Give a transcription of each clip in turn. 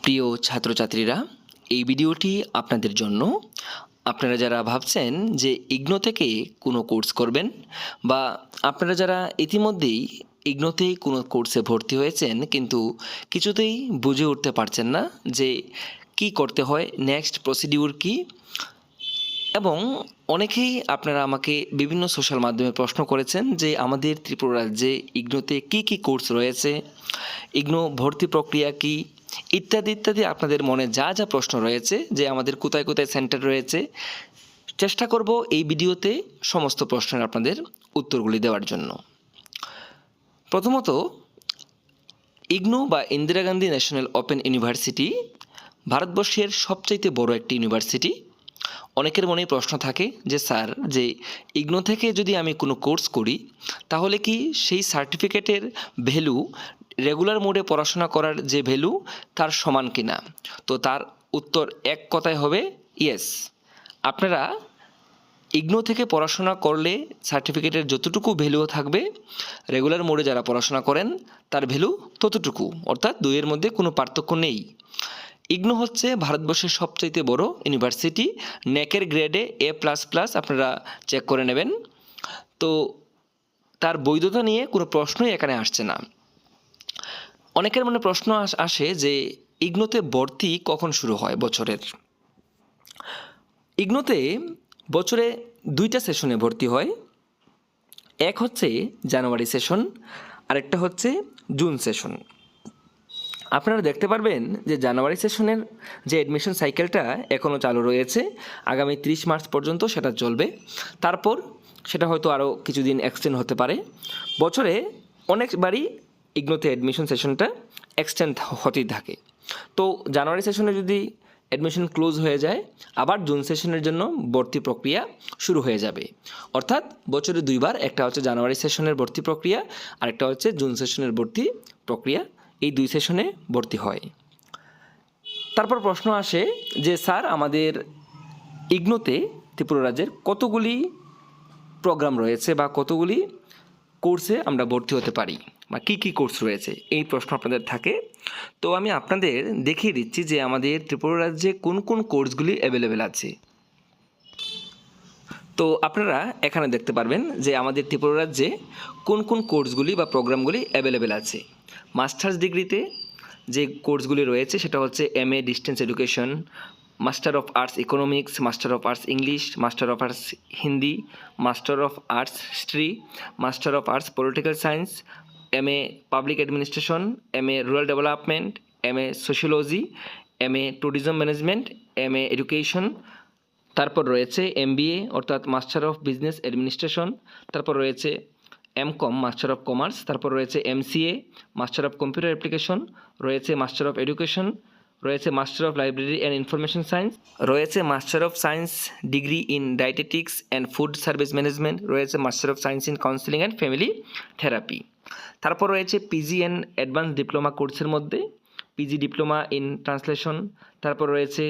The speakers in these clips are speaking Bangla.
প্রিয় ছাত্রছাত্রীরা, এই ভিডিওটি আপনাদের জন্য। আপনারা যারা ভাবছেন যে ইগনো থেকে কোনো কোর্স করবেন, বা আপনারা যারা ইতিমধ্যেই ইগনোতেই কোনো কোর্সে ভর্তি হয়েছেন কিন্তু কিছুতেই বুঝে উঠতে পারছেন না যে কি করতে হয়, নেক্সট প্রসিডিউর কি, এবং অনেকেই আপনারা আমাকে বিভিন্ন সোশ্যাল মাধ্যমে প্রশ্ন করেছেন যে আমাদের ত্রিপুরা রাজ্যে ইগনোতে কি কি কোর্স রয়েছে, ইগনো ভর্তি প্রক্রিয়া কি, ইত্যাদি ইত্যাদি আপনাদের মনে যা যা প্রশ্ন রয়েছে, যে আমাদের কোথায় কোথায় সেন্টার রয়েছে। চেষ্টা করব এই ভিডিওতে সমস্ত প্রশ্নের আপনাদের উত্তরগুলি দেওয়ার জন্য। প্রথমত, ইগনো বা Indira Gandhi national open university ভারতবর্ষের সবচাইতে বড় একটি ইউনিভার্সিটি। অনেকের মনেই প্রশ্ন থাকে যে স্যার, যে ইগনো থেকে যদি আমি কোনো কোর্স করি তাহলে কি সেই সার্টিফিকেটের ভ্যালু রেগুলার মোডে পড়াশোনা করার যে ভ্যালু তার সমান কিনা? তো তার উত্তর এক কথায় হবে ইয়েস। আপনারা ইগনো থেকে পড়াশোনা করলে সার্টিফিকেটের যতটুকু ভ্যালু থাকবে, রেগুলার মোডে যারা পড়াশোনা করেন তার ভ্যালু ততটুকু, অর্থাৎ দুইয়ের মধ্যে কোনো পার্থক্য নেই। ইগনো হচ্ছে ভারতবর্ষের সবচাইতে বড় ইউনিভার্সিটি। ন্যাকের গ্রেডে A++ আপনারা চেক করে নেবেন। তো তার বৈধতা নিয়ে কোনো প্রশ্নই এখানে আসছে না। অনেকের মনে প্রশ্ন আসে যে ইগনোতে ভর্তি কখন শুরু হয় বছরের। ইগনোতে বছরে 2টা সেশনে ভর্তি হয়। এক হচ্ছে জানুয়ারি সেশন, আরেকটা হচ্ছে জুন সেশন। আপনারা দেখতে পারবেন যে জানুয়ারি সেশনের যে অ্যাডমিশন সাইকেলটা এখনও চালু রয়েছে, আগামী 30 মার্চ পর্যন্ত সেটা চলবে। তারপর সেটা হয়তো আরও কিছুদিন এক্সটেন্ড হতে পারে। বছরে অনেকবারই ইগনোতে অ্যাডমিশন সেশনটা এক্সটেন্ড হতেই থাকে। তো জানুয়ারি সেশনে যদি অ্যাডমিশন ক্লোজ হয়ে যায়, আবার জুন সেশনের জন্য ভর্তি প্রক্রিয়া শুরু হয়ে যাবে। অর্থাৎ বছরে দুইবার, একটা হচ্ছে জানুয়ারি সেশনের ভর্তি প্রক্রিয়া, আরেকটা হচ্ছে জুন সেশনের ভর্তি প্রক্রিয়া। এই 2 সেশনে ভর্তি হয়। তারপর প্রশ্ন আসে যে স্যার, আমাদের ইগনোতে ত্রিপুরা রাজ্যের কতগুলি প্রোগ্রাম রয়েছে বা কতগুলি কোর্সে আমরা ভর্তি হতে পারি, বা কী কী কোর্স রয়েছে, এই প্রশ্ন আপনাদের থাকে। তো আমি আপনাদের দেখিয়ে দিচ্ছি যে আমাদের ত্রিপুরা রাজ্যে কোন কোন কোর্সগুলি অ্যাভেলেবেল আছে। তো আপনারা এখানে দেখতে পারবেন যে আমাদের ত্রিপুরা রাজ্যে কোন কোন কোর্সগুলি বা প্রোগ্রামগুলি অ্যাভেলেবেল আছে। মাস্টার্স ডিগ্রিতে যে কোর্সগুলি রয়েছে সেটা হচ্ছে MA distance education, master of arts economics, master of arts English, master of arts Hindi, master of arts history, master of arts political science, MA public administration, MA rural development, MA sociology, MA tourism management, MA education. তারপর রয়েছে MBA অর্থাৎ মাস্টার অফ বিজনেস অ্যাডমিনিস্ট্রেশন। তারপর রয়েছে MCOM মাস্টার অফ কমার্স। তারপর রয়েছে MCA master of computer application. রয়েছে মাস্টার অফ এডুকেশন। রয়েছে master of library and information science. রয়েছে master of science degree in dietetics and food service management. রয়েছে master of science in counselling and family therapy. তারপর রয়েছে PG অ্যান্ড অ্যাডভান্স ডিপ্লোমা কোর্সের মধ্যে PG ডিপ্লোমা ইন ট্রান্সলেশন। তারপর রয়েছে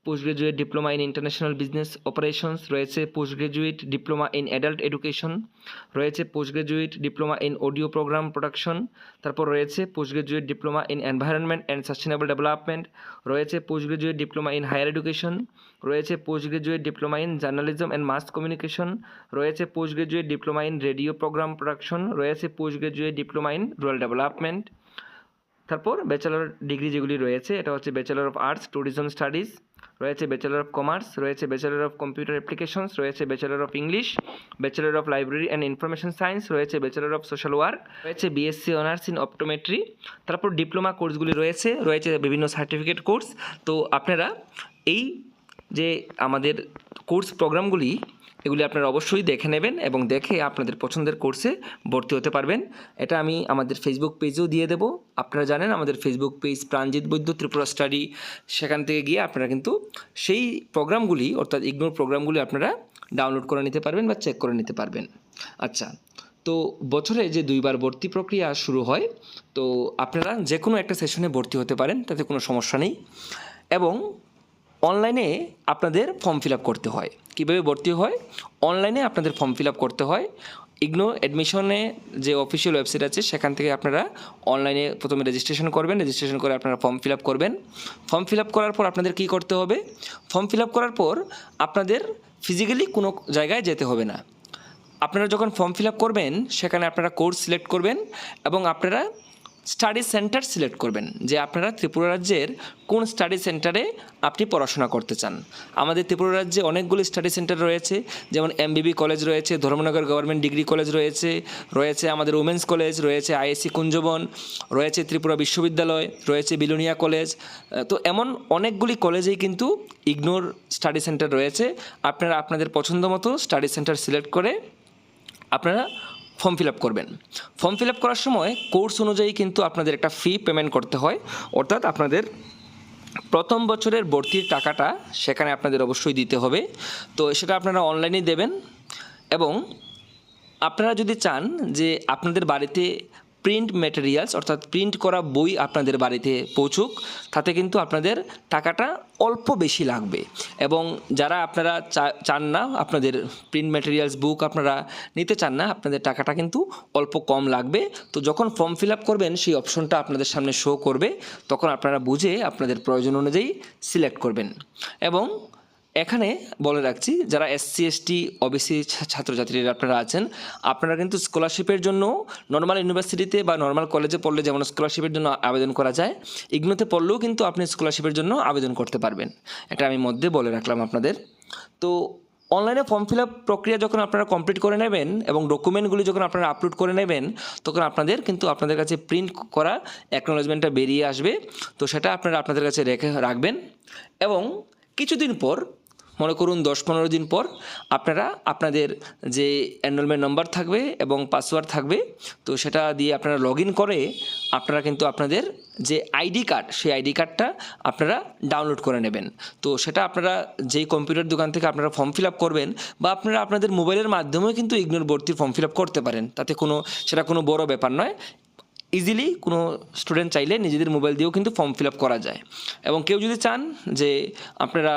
post graduate diploma in international business operations. রয়েছে post graduate diploma in adult education. রয়েছে post graduate diploma in audio programme production. তারপর রয়েছে post graduate diploma in environment and sustainable development. রয়েছে post graduate diploma in higher education. রয়েছে post graduate diploma in journalism and mass communication. রয়েছে post graduate diploma in radio programme production. রয়েছে post graduate diploma in rural development. তারপর ব্যাচেলর ডিগ্রি যেগুলি রয়েছে, এটা হচ্ছে bachelor of arts tourism studies. রয়েছে ব্যাচেলর অফ কমার্স। রয়েছে ব্যাচেলর অফ কম্পিউটার অ্যাপ্লিকেশনস। রয়েছে bachelor of English, bachelor of library and information science. রয়েছে ব্যাচেলর অফ সোশ্যাল ওয়ার্ক। রয়েছে BSc অনার্স ইন অপটোমেট্রি। তারপর ডিপ্লোমা কোর্সগুলি রয়েছে বিভিন্ন সার্টিফিকেট কোর্স। তো আপনারা এই যে আমাদের কোর্স প্রোগ্রামগুলি, এগুলি আপনারা অবশ্যই দেখে নেবেন এবং দেখে আপনাদের পছন্দের কোর্সে ভর্তি হতে পারবেন। এটা আমি আমাদের ফেসবুক পেজেও দিয়ে দেব। আপনারা জানেন আমাদের ফেসবুক পেজ প্রাণজিৎ বৈদ্য ত্রিপুরা স্টাডি, সেখান থেকে গিয়ে আপনারা কিন্তু সেই প্রোগ্রামগুলি অর্থাৎ ইগনোর প্রোগ্রামগুলি আপনারা ডাউনলোড করে নিতে পারবেন বা চেক করে নিতে পারবেন। আচ্ছা, তো বছরে যে 2বার ভর্তি প্রক্রিয়া শুরু হয়, তো আপনারা যে কোনো একটা সেশনে ভর্তি হতে পারেন, তাতে কোনো সমস্যা নেই। এবং অনলাইনে আপনাদের ফর্ম ফিল আপ করতে হয়। কীভাবে ভর্তি হয়? অনলাইনে আপনাদের ফর্ম ফিল আপ করতে হয়। ইগনো অ্যাডমিশনে যে অফিসিয়াল ওয়েবসাইট আছে সেখান থেকে আপনারা অনলাইনে প্রথমে রেজিস্ট্রেশন করবেন, রেজিস্ট্রেশন করে আপনারা ফর্ম ফিল আপ করবেন। ফর্ম ফিল আপ করার পর আপনাদের কী করতে হবে, ফর্ম ফিল আপ করার পর আপনাদের ফিজিক্যালি কোনো জায়গায় যেতে হবে না। আপনারা যখন ফর্ম ফিল আপ করবেন সেখানে আপনারা কোর্স সিলেক্ট করবেন এবং আপনারা স্টাডি সেন্টার সিলেক্ট করবেন যে আপনারা ত্রিপুরা রাজ্যের কোন স্টাডি সেন্টারে আপনি পড়াশোনা করতে চান। আমাদের ত্রিপুরা রাজ্যে অনেকগুলি স্টাডি সেন্টার রয়েছে, যেমন এমবিবি কলেজ রয়েছে, ধর্মনগর গভর্নমেন্ট ডিগ্রি কলেজ রয়েছে আমাদের উমেন্স কলেজ রয়েছে, আইএসসি কুঞ্জবন রয়েছে, ত্রিপুরা বিশ্ববিদ্যালয় রয়েছে, বিলোনিয়া কলেজ। তো এমন অনেকগুলি কলেজেই কিন্তু ইগনোর স্টাডি সেন্টার রয়েছে। আপনারা আপনাদের পছন্দ মতো স্টাডি সেন্টার সিলেক্ট করে আপনারা ফর্ম ফিল আপ করবেন। ফর্ম ফিল আপ করার সময় কোর্স অনুযায়ী কিন্তু আপনাদের একটা ফি পেমেন্ট করতে হয়, অর্থাৎ আপনাদের প্রথম বছরের ভর্তির টাকাটা সেখানে আপনাদের অবশ্যই দিতে হবে। তো সেটা আপনারা অনলাইনে দেবেন এবং আপনারা যদি চান যে আপনাদের বাড়িতে প্রিন্ট ম্যাটেরিয়ালস অর্থাৎ প্রিন্ট করা বই আপনাদের বাড়িতে পৌঁছুক, তাতে কিন্তু আপনাদের টাকাটা অল্প বেশি লাগবে। এবং যারা আপনারা চান না, আপনাদের প্রিন্ট ম্যাটেরিয়ালস বুক আপনারা নিতে চান না, আপনাদের টাকাটা কিন্তু অল্প কম লাগবে। তো যখন ফর্ম ফিল আপ করবেন সেই অপশনটা আপনাদের সামনে শো করবে, তখন আপনারা বুঝে আপনাদের প্রয়োজন অনুযায়ী সিলেক্ট করবেন। এবং এখানে বলে রাখছি, যারা এসসি এসটি ওবিসি ছাত্রছাত্রীরা আপনারা আছেন, আপনারা কিন্তু স্কলারশিপের জন্য নর্মাল ইউনিভার্সিটিতে বা নর্মাল কলেজে পড়লে যেমন স্কলারশিপের জন্য আবেদন করা যায়, ইগনোতে পড়লেও কিন্তু আপনি স্কলারশিপের জন্য আবেদন করতে পারবেন। এটা আমি মধ্যে বলে রাখলাম আপনাদের। তো অনলাইনে ফর্ম ফিল আপ প্রক্রিয়া যখন আপনারা কমপ্লিট করে নেবেন এবং ডকুমেন্টগুলি যখন আপনারা আপলোড করে নেবেন, তখন আপনাদের কিন্তু আপনাদের কাছে প্রিন্ট করা অ্যাকনোলেজমেন্টটা বেরিয়ে আসবে। তো সেটা আপনারা আপনাদের কাছে রাখবেন এবং কিছুদিন পর, মনে করুন 10-15 দিন পর, আপনারা আপনাদের যে এনরোলমেন্ট নাম্বার থাকবে এবং পাসওয়ার্ড থাকবে, তো সেটা দিয়ে আপনারা লগ ইন করে আপনারা কিন্তু আপনাদের যে আইডি কার্ড, সেই আইডি কার্ডটা আপনারা ডাউনলোড করে নেবেন। তো সেটা আপনারা যেই কম্পিউটার দোকান থেকে আপনারা ফর্ম ফিল আপ করবেন বা আপনারা আপনাদের মোবাইলের মাধ্যমেও কিন্তু ইগনোর ভর্তির ফর্ম ফিল আপ করতে পারেন, তাতে সেটা কোনো বড় ব্যাপার নয়। ইজিলি কোনো স্টুডেন্ট চাইলে নিজেদের মোবাইল দিয়েও কিন্তু ফর্ম ফিল আপ করা যায়। এবং কেউ যদি চান যে আপনারা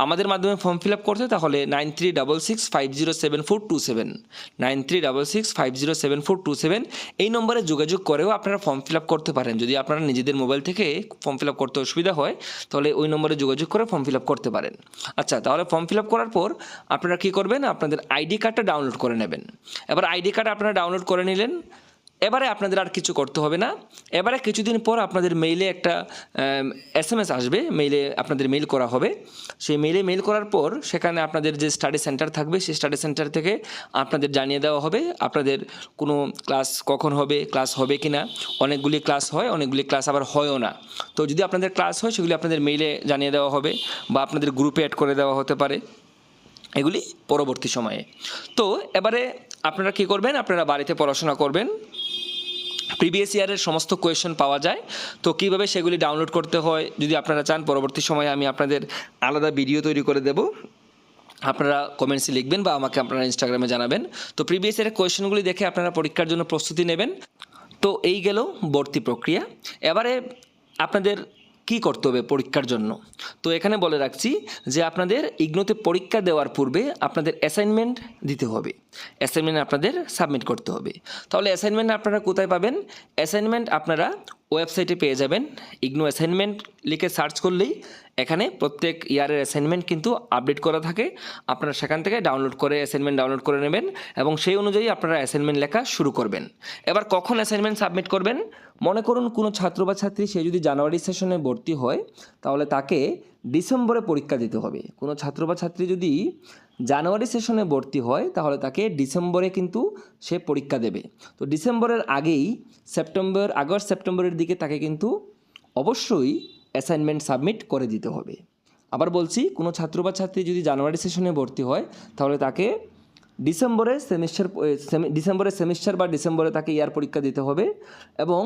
আমাদের মাধ্যমে ফর্ম ফিল আপ করতে, তাহলে 9366507427 9366507427 এই নম্বরে যোগাযোগ করেও আপনারা ফর্ম ফিল আপ করতে পারেন। যদি আপনারা নিজেদের মোবাইল থেকে ফর্ম ফিল আপ করতে অসুবিধা হয়, তাহলে ওই নম্বরে যোগাযোগ করে ফর্ম ফিল আপ করতে পারেন। আচ্ছা, তাহলে ফর্ম ফিল আপ করার পর আপনারা কী করবেন, আপনাদের আইডি কার্ডটা ডাউনলোড করে নেবেন। এবার আইডি কার্ড আপনারা ডাউনলোড করে নিলেন, এবারে আপনাদের আর কিছু করতে হবে না। এবারে কিছুদিন পর আপনাদের মেইলে একটা SMS আসবে, মেইলে আপনাদের মেইল করা হবে। সেই মেইল করার পর সেখানে আপনাদের যে স্টাডি সেন্টার থাকবে, সেই স্টাডি সেন্টার থেকে আপনাদের জানিয়ে দেওয়া হবে আপনাদের কোনো ক্লাস কখন হবে, ক্লাস হবে কি না। অনেকগুলি ক্লাস হয়, অনেকগুলি ক্লাস আবার হয়ও না। তো যদি আপনাদের ক্লাস হয়, সেগুলি আপনাদের মেইলে জানিয়ে দেওয়া হবে বা আপনাদের গ্রুপে অ্যাড করে দেওয়া হতে পারে, এগুলি পরবর্তী সময়ে। তো এবারে আপনারা কী করবেন, আপনারা বাড়িতে পড়াশোনা করবেন। প্রিভিয়াস ইয়ারের সমস্ত কোয়েশ্চন পাওয়া যায়। তো কীভাবে সেগুলি ডাউনলোড করতে হয়, যদি আপনারা চান পরবর্তী সময়ে আমি আপনাদের আলাদা ভিডিও তৈরি করে দেব, আপনারা কমেন্টসে লিখবেন বা আমাকে আপনারা ইনস্টাগ্রামে জানাবেন। তো প্রিভিয়াস ইয়ারের কোয়েশ্চনগুলি দেখে আপনারা পরীক্ষার জন্য প্রস্তুতি নেবেন। তো এই গেল ভর্তি প্রক্রিয়া। এবারে আপনাদের কী করতে হবে পরীক্ষার জন্য। তো এখানে বলে রাখছি যে আপনাদের ইগনোতে পরীক্ষা দেওয়ার পূর্বে আপনাদের অ্যাসাইনমেন্ট দিতে হবে, অ্যাসাইনমেন্ট আপনাদের সাবমিট করতে হবে। তাহলে অ্যাসাইনমেন্ট আপনারা কোথায় পাবেন? অ্যাসাইনমেন্ট আপনারা ওয়েবসাইটে পেয়ে যাবেন। ইগনো অ্যাসাইনমেন্ট লিখে সার্চ করলেই এখানে প্রত্যেক ইয়ারের অ্যাসাইনমেন্ট কিন্তু আপডেট করা থাকে। আপনারা সেখান থেকে অ্যাসাইনমেন্ট ডাউনলোড করে নেবেন এবং সেই অনুযায়ী আপনারা অ্যাসাইনমেন্ট লেখা শুরু করবেন। এবার কখন অ্যাসাইনমেন্ট সাবমিট করবেন? মনে করুন কোনো ছাত্র বা ছাত্রী সে যদি জানুয়ারি সেশনে ভর্তি হয়, তাহলে তাকে ডিসেম্বরে পরীক্ষা দিতে হবে। কোনো ছাত্র বা ছাত্রী যদি জানুয়ারি সেশনে ভর্তি হয়, তাহলে তাকে ডিসেম্বরে কিন্তু সে পরীক্ষা দেবে। তো ডিসেম্বরের আগেই আগস্ট সেপ্টেম্বরের দিকে তাকে কিন্তু অবশ্যই অ্যাসাইনমেন্ট সাবমিট করে দিতে হবে। আবার বলছি, কোনো ছাত্র বা ছাত্রী যদি জানুয়ারি সেশনে ভর্তি হয়, তাহলে তাকে ডিসেম্বরে সেমিস্টার বা ডিসেম্বরে তাকে ইয়ার পরীক্ষা দিতে হবে এবং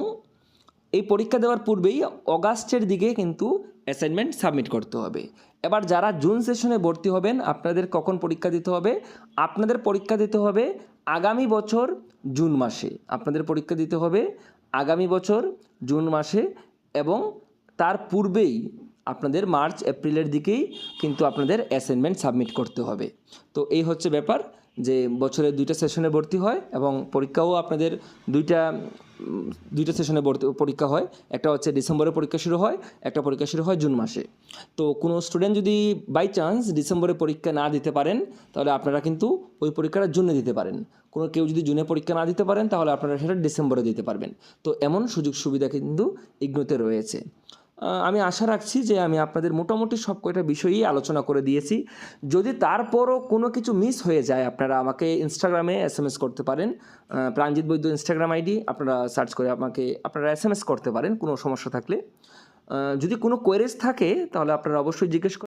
এই পরীক্ষা দেওয়ার পূর্বেই অগাস্টের দিকে কিন্তু অ্যাসাইনমেন্ট সাবমিট করতে হবে। এবার যারা জুন সেশনে ভর্তি হবেন, আপনাদের কখন পরীক্ষা দিতে হবে? আপনাদের পরীক্ষা দিতে হবে আগামী বছর জুন মাসে। আপনাদের পরীক্ষা দিতে হবে আগামী বছর জুন মাসে এবং তার পূর্বেই আপনাদের মার্চ এপ্রিলের দিকেই কিন্তু আপনাদের অ্যাসাইনমেন্ট সাবমিট করতে হবে। তো এই হচ্ছে ব্যাপার। যে বছরে 2টা সেশনে ভর্তি হয় এবং পরীক্ষাও আপনাদের দুইটা সেশনে পরীক্ষা হয়। একটা হচ্ছে ডিসেম্বরে পরীক্ষা শুরু হয়, একটা পরীক্ষা শুরু হয় জুন মাসে। তো কোনো স্টুডেন্ট যদি বাই চান্স ডিসেম্বরে পরীক্ষা না দিতে পারেন তাহলে আপনারা কিন্তু ওই পরীক্ষাটা জুনে দিতে পারেন। কেউ যদি জুনে পরীক্ষা না দিতে পারেন তাহলে আপনারা সেটা ডিসেম্বরে দিতে পারবেন। তো এমন সুযোগ সুবিধা কিন্তু ইগনোতে রয়েছে। আমি আশা রাখছি যে আমি আপনাদের মোটামুটি সব কয়টা বিষয়ই আলোচনা করে দিয়েছি। যদি তারপরও কোনো কিছু মিস হয়ে যায় আপনারা আমাকে ইনস্টাগ্রামে SMS করতে পারেন। প্রাণজিৎ বৈদ্য ইনস্টাগ্রাম আইডি আপনারা সার্চ করে আপনারা SMS করতে পারেন কোনো সমস্যা থাকলে। যদি কোনো কোয়েরিজ থাকে তাহলে আপনারা অবশ্যই জিজ্ঞেস